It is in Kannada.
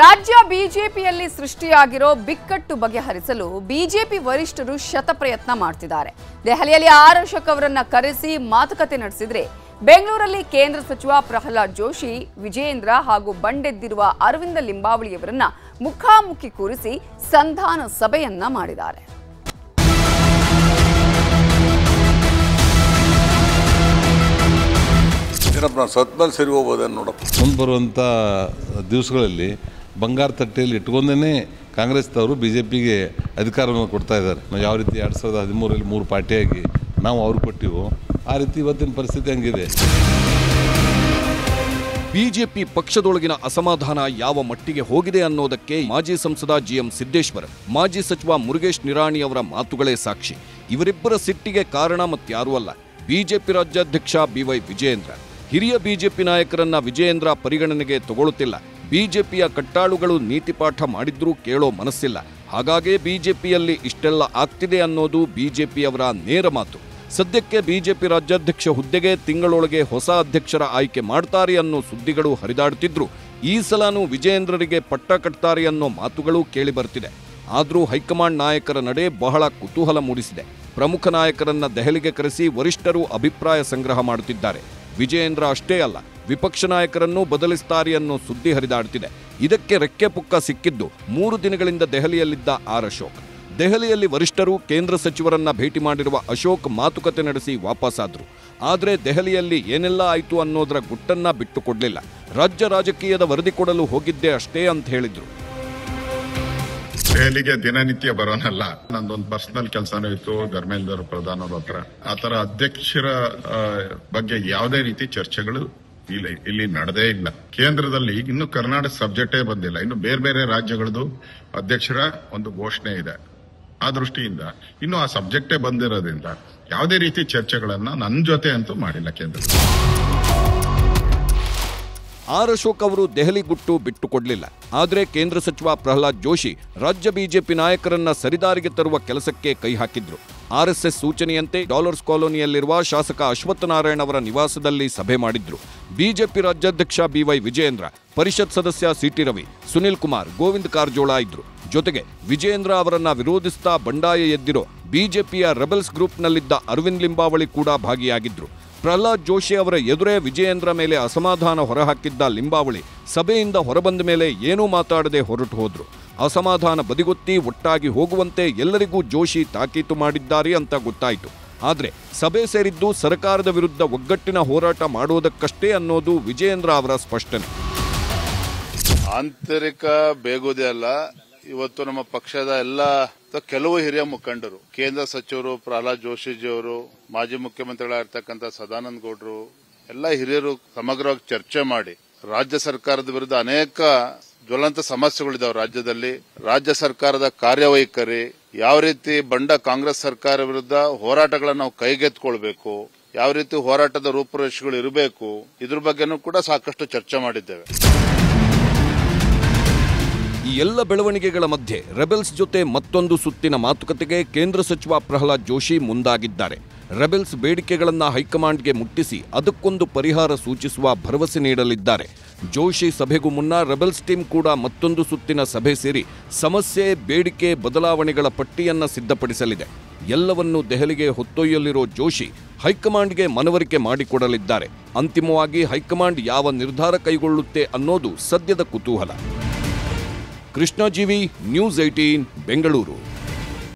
ರಾಜ್ಯ ಬಿಜೆಪಿಯಲ್ಲಿ ಸೃಷ್ಟಿಯಾಗಿರೋ ಬಿಕ್ಕಟ್ಟು ಬಗೆಹರಿಸಲು ಬಿಜೆಪಿ ವರಿಷ್ಠರು ಶತಪ್ರಯತ್ನ ಮಾಡ್ತಿದ್ದಾರೆ. ದೆಹಲಿಯಲ್ಲಿ ಆರ್ ಅಶೋಕ್ ಅವರನ್ನ ಕರೆಸಿ ಮಾತುಕತೆ ನಡೆಸಿದ್ರೆ ಬೆಂಗಳೂರಲ್ಲಿ ಕೇಂದ್ರ ಸಚಿವ ಪ್ರಹ್ಲಾದ್ ಜೋಶಿ, ವಿಜಯೇಂದ್ರ ಹಾಗೂ ಬಂಡೆದ್ದಿರುವ ಅರವಿಂದ ಲಿಂಬಾವಳಿಯವರನ್ನ ಮುಖಾಮುಖಿ ಕೂರಿಸಿ ಸಂಧಾನ ಸಭೆಯನ್ನ ಮಾಡಿದ್ದಾರೆ. ಸತ್ಮೇಲೆ ಸರಿ ಹೋಗೋದನ್ನು ನೋಡಪ್ಪ. ಮುಂಬರುವಂಥ ದಿವಸಗಳಲ್ಲಿ ಬಂಗಾರ ತಟ್ಟೆಯಲ್ಲಿ ಇಟ್ಕೊಂಡೇ ಕಾಂಗ್ರೆಸ್ನವರು ಬಿಜೆಪಿಗೆ ಅಧಿಕಾರವನ್ನು ಕೊಡ್ತಾ ಇದ್ದಾರೆ. ನಾವು ಯಾವ ರೀತಿ 2013ರಲ್ಲಿ 3 ಪಾರ್ಟಿಯಾಗಿ ನಾವು ಅವ್ರು ಕೊಟ್ಟಿವೋ ಆ ರೀತಿ ಇವತ್ತಿನ ಪರಿಸ್ಥಿತಿ ಹಂಗಿದೆ. ಬಿಜೆಪಿ ಪಕ್ಷದೊಳಗಿನ ಅಸಮಾಧಾನ ಯಾವ ಮಟ್ಟಿಗೆ ಹೋಗಿದೆ ಅನ್ನೋದಕ್ಕೆ ಮಾಜಿ ಸಂಸದ ಜಿಎಂ ಸಿದ್ದೇಶ್ವರ್, ಮಾಜಿ ಸಚಿವ ಮುರುಗೇಶ್ ನಿರಾಣಿ ಅವರ ಮಾತುಗಳೇ ಸಾಕ್ಷಿ. ಇವರಿಬ್ಬರ ಸಿಟ್ಟಿಗೆ ಕಾರಣ ಮತ್ಯಾರೂ ಅಲ್ಲ, ಬಿಜೆಪಿ ರಾಜ್ಯಾಧ್ಯಕ್ಷ ಬಿವೈ ವಿಜಯೇಂದ್ರ. ಹಿರಿಯ ಬಿಜೆಪಿ ನಾಯಕರನ್ನ ವಿಜಯೇಂದ್ರ ಪರಿಗಣನೆಗೆ ತಗೊಳ್ಳುತ್ತಿಲ್ಲ. ಬಿಜೆಪಿಯ ಕಟ್ಟಾಳುಗಳು ನೀತಿಪಾಠ ಮಾಡಿದ್ರೂ ಕೇಳೋ ಮನಸ್ಸಿಲ್ಲ. ಹಾಗಾಗೇ ಬಿಜೆಪಿಯಲ್ಲಿ ಇಷ್ಟೆಲ್ಲ ಆಗ್ತಿದೆ ಅನ್ನೋದು ಬಿಜೆಪಿಯವರ ನೇರ ಮಾತು. ಸದ್ಯಕ್ಕೆ ಬಿಜೆಪಿ ರಾಜ್ಯಾಧ್ಯಕ್ಷ ಹುದ್ದೆಗೆ ತಿಂಗಳೊಳಗೆ ಹೊಸ ಅಧ್ಯಕ್ಷರ ಆಯ್ಕೆ ಮಾಡ್ತಾರೆ ಅನ್ನೋ ಸುದ್ದಿಗಳು ಹರಿದಾಡುತ್ತಿದ್ರು. ಈ ಸಲನೂ ವಿಜಯೇಂದ್ರರಿಗೆ ಪಟ್ಟ ಕಟ್ತಾರೆ ಅನ್ನೋ ಮಾತುಗಳು ಕೇಳಿ ಬರ್ತಿದೆ. ಆದರೂ ಹೈಕಮಾಂಡ್ ನಾಯಕರ ನಡೆ ಬಹಳ ಕುತೂಹಲ ಮೂಡಿಸಿದೆ. ಪ್ರಮುಖ ನಾಯಕರನ್ನ ದೆಹಲಿಗೆ ಕರೆಸಿ ವರಿಷ್ಠರು ಅಭಿಪ್ರಾಯ ಸಂಗ್ರಹ ಮಾಡುತ್ತಿದ್ದಾರೆ. ವಿಜಯೇಂದ್ರ ಅಷ್ಟೇ ಅಲ್ಲ, ವಿಪಕ್ಷ ನಾಯಕರನ್ನು ಬದಲಿಸ್ತಾರೆ ಅನ್ನೋ ಸುದ್ದಿ ಹರಿದಾಡುತ್ತಿದೆ. ಇದಕ್ಕೆ ರೆಕ್ಕೆ ಪುಕ್ಕ ಸಿಕ್ಕಿದ್ದು 3 ದಿನಗಳಿಂದ ದೆಹಲಿಯಲ್ಲಿದ್ದ ಆರ್ ಅಶೋಕ್. ದೆಹಲಿಯಲ್ಲಿ ವರಿಷ್ಠರು ಕೇಂದ್ರ ಸಚಿವರನ್ನ ಭೇಟಿ ಮಾಡಿರುವ ಅಶೋಕ್ ಮಾತುಕತೆ ನಡೆಸಿ ವಾಪಸ್ಸಾದ್ರು. ಆದರೆ ದೆಹಲಿಯಲ್ಲಿ ಏನೆಲ್ಲ ಆಯಿತು ಅನ್ನೋದರ ಗುಟ್ಟನ್ನ ಬಿಟ್ಟುಕೊಡ್ಲಿಲ್ಲ. ರಾಜ್ಯ ರಾಜಕೀಯದ ವರದಿ ಕೊಡಲು ಹೋಗಿದ್ದೆ ಅಷ್ಟೇ ಅಂತ ಹೇಳಿದ್ರು. ದೆಹಲಿಗೆ ದಿನನಿತ್ಯ ಬರೋನಲ್ಲ, ನಂದೊಂದು ಪರ್ಸನಲ್ ಕೆಲಸನೂ ಇತ್ತು ಧರ್ಮೇಂದ್ರ ಪ್ರಧಾನ್ ಅವ್ರ ಹತ್ರ. ಆತರ ಅಧ್ಯಕ್ಷರ ಬಗ್ಗೆ ಯಾವುದೇ ರೀತಿ ಚರ್ಚೆಗಳು ಇಲ್ಲಿ ನಡೆದೇ ಇಲ್ಲ. ಕೇಂದ್ರದಲ್ಲಿ ಇನ್ನು ಕರ್ನಾಟಕ ಸಬ್ಜೆಕ್ಟೇ ಬಂದಿಲ್ಲ. ಇನ್ನು ಬೇರೆ ಬೇರೆ ರಾಜ್ಯಗಳದ್ದು ಅಧ್ಯಕ್ಷರ ಒಂದು ಘೋಷಣೆ ಇದೆ. ಆ ದೃಷ್ಟಿಯಿಂದ ಇನ್ನು ಆ ಸಬ್ಜೆಕ್ಟೇ ಬಂದಿರೋದ್ರಿಂದ ಯಾವುದೇ ರೀತಿ ಚರ್ಚೆಗಳನ್ನ ನನ್ನ ಜೊತೆ ಅಂತೂ ಮಾಡಿಲ್ಲ ಕೇಂದ್ರ. ಆರ್ ಅಶೋಕ್ ಅವರು ದೆಹಲಿ ಗುಟ್ಟು ಬಿಟ್ಟುಕೊಡ್ಲಿಲ್ಲ. ಆದರೆ ಕೇಂದ್ರ ಸಚಿವ ಪ್ರಹ್ಲಾದ್ ಜೋಶಿ ರಾಜ್ಯ ಬಿಜೆಪಿ ನಾಯಕರನ್ನ ಸರಿದಾರಿಗೆ ತರುವ ಕೆಲಸಕ್ಕೆ ಕೈ ಹಾಕಿದ್ರು. ಆರ್ಎಸ್ಎಸ್ ಸೂಚನೆಯಂತೆ ಡಾಲರ್ಸ್ ಕಾಲೋನಿಯಲ್ಲಿರುವ ಶಾಸಕ ಅಶ್ವತ್ಥನಾರಾಯಣ ಅವರ ನಿವಾಸದಲ್ಲಿ ಸಭೆ ಮಾಡಿದ್ರು. ಬಿಜೆಪಿ ರಾಜ್ಯಾಧ್ಯಕ್ಷ ಬಿವೈ ವಿಜಯೇಂದ್ರ, ಪರಿಷತ್ ಸದಸ್ಯ ಸಿಟಿ ರವಿ, ಸುನಿಲ್ ಕುಮಾರ್, ಗೋವಿಂದ ಕಾರಜೋಳ ಇದ್ರು. ಜೊತೆಗೆ ವಿಜಯೇಂದ್ರ ಅವರನ್ನ ವಿರೋಧಿಸ್ತಾ ಬಂಡಾಯ ಎದ್ದಿರೋ ಬಿಜೆಪಿಯ ರೆಬೆಲ್ಸ್ ಗ್ರೂಪ್ನಲ್ಲಿದ್ದ ಅರವಿಂದ್ ಲಿಂಬಾವಳಿ ಕೂಡ ಭಾಗಿಯಾಗಿದ್ರು. ಪ್ರಹ್ಲಾದ್ ಜೋಶಿ ಅವರ ಎದುರೇ ವಿಜಯೇಂದ್ರ ಮೇಲೆ ಅಸಮಾಧಾನ ಹೊರಹಾಕಿದ್ದ ಲಿಂಬಾವಳಿ ಸಭೆಯಿಂದ ಹೊರಬಂದ ಮೇಲೆ ಏನೂ ಮಾತಾಡದೆ ಹೊರಟು ಹೋದ್ರು. ಅಸಮಾಧಾನ ಬದಿಗೊತ್ತಿ ಒಟ್ಟಾಗಿ ಹೋಗುವಂತೆ ಎಲ್ಲರಿಗೂ ಜೋಶಿ ತಾಕೀತು ಮಾಡಿದ್ದಾರೆ ಅಂತ ಗೊತ್ತಾಯಿತು. ಆದರೆ ಸಭೆ ಸೇರಿದ್ದು ಸರ್ಕಾರದ ವಿರುದ್ಧ ಒಗ್ಗಟ್ಟಿನ ಹೋರಾಟ ಮಾಡೋದಕ್ಕಷ್ಟೇ ಅನ್ನೋದು ವಿಜಯೇಂದ್ರ ಅವರ ಸ್ಪಷ್ಟನೆ. ಆಂತರಿಕ ಬೇಗುದೇ ಅಲ್ಲ. ಇವತ್ತು ನಮ್ಮ ಪಕ್ಷದ ಎಲ್ಲ ಕೆಲವು ಹಿರಿಯ ಮುಖಂಡರು, ಕೇಂದ್ರ ಸಚಿವರು ಪ್ರಹ್ಲಾದ್ ಜೋಶಿಜಿಯವರು, ಮಾಜಿ ಮುಖ್ಯಮಂತ್ರಿಗಳಾಗಿರ್ತಕ್ಕಂಥ ಸದಾನಂದ ಗೌಡರು, ಎಲ್ಲ ಹಿರಿಯರು ಸಮಗ್ರವಾಗಿ ಚರ್ಚೆ ಮಾಡಿ ರಾಜ್ಯ ಸರ್ಕಾರದ ವಿರುದ್ಧ ಅನೇಕ ಜ್ವಲಂತ ಸಮಸ್ಯೆಗಳಿದಾವೆ ರಾಜ್ಯದಲ್ಲಿ. ರಾಜ್ಯ ಸರ್ಕಾರದ ಕಾರ್ಯವೈಖರಿ, ಯಾವ ರೀತಿ ಬಂಡ ಕಾಂಗ್ರೆಸ್ ಸರ್ಕಾರ ವಿರುದ್ಧ ಹೋರಾಟಗಳನ್ನು ನಾವು ಕೈಗೆತ್ತಿಕೊಳ್ಬೇಕು, ಯಾವ ರೀತಿ ಹೋರಾಟದ ರೂಪುರೇಷೆಗಳು ಇರಬೇಕು, ಇದ್ರ ಬಗ್ಗೆನೂ ಕೂಡ ಸಾಕಷ್ಟು ಚರ್ಚೆ ಮಾಡಿದ್ದೇವೆ. ಈ ಎಲ್ಲ ಬೆಳವಣಿಗೆಗಳ ಮಧ್ಯೆ ರೆಬೆಲ್ಸ್ ಜೊತೆ ಮತ್ತೊಂದು ಸುತ್ತಿನ ಮಾತುಕತೆಗೆ ಕೇಂದ್ರ ಸಚಿವ ಪ್ರಹ್ಲಾದ್ ಜೋಶಿ ಮುಂದಾಗಿದ್ದಾರೆ. ರೆಬೆಲ್ಸ್ ಬೇಡಿಕೆಗಳನ್ನು ಹೈಕಮಾಂಡ್ಗೆ ಮುಟ್ಟಿಸಿ ಅದಕ್ಕೊಂದು ಪರಿಹಾರ ಸೂಚಿಸುವ ಭರವಸೆ ನೀಡಲಿದ್ದಾರೆ. ಜೋಶಿ ಸಭೆಗೂ ಮುನ್ನ ರೆಬೆಲ್ಸ್ ಟೀಮ್ ಕೂಡ ಮತ್ತೊಂದು ಸುತ್ತಿನ ಸಭೆ ಸೇರಿ ಸಮಸ್ಯೆ, ಬೇಡಿಕೆ, ಬದಲಾವಣೆಗಳ ಪಟ್ಟಿಯನ್ನ ಸಿದ್ಧಪಡಿಸಲಿದೆ. ಎಲ್ಲವನ್ನೂ ದೆಹಲಿಗೆ ಹೊತ್ತೊಯ್ಯಲಿರೋ ಜೋಶಿ ಹೈಕಮಾಂಡ್ಗೆ ಮನವರಿಕೆ ಮಾಡಿಕೊಡಲಿದ್ದಾರೆ. ಅಂತಿಮವಾಗಿ ಹೈಕಮಾಂಡ್ ಯಾವ ನಿರ್ಧಾರ ಕೈಗೊಳ್ಳುತ್ತೆ ಅನ್ನೋದು ಸದ್ಯದ ಕುತೂಹಲ. Krishna GV, news 18, Bengaluru.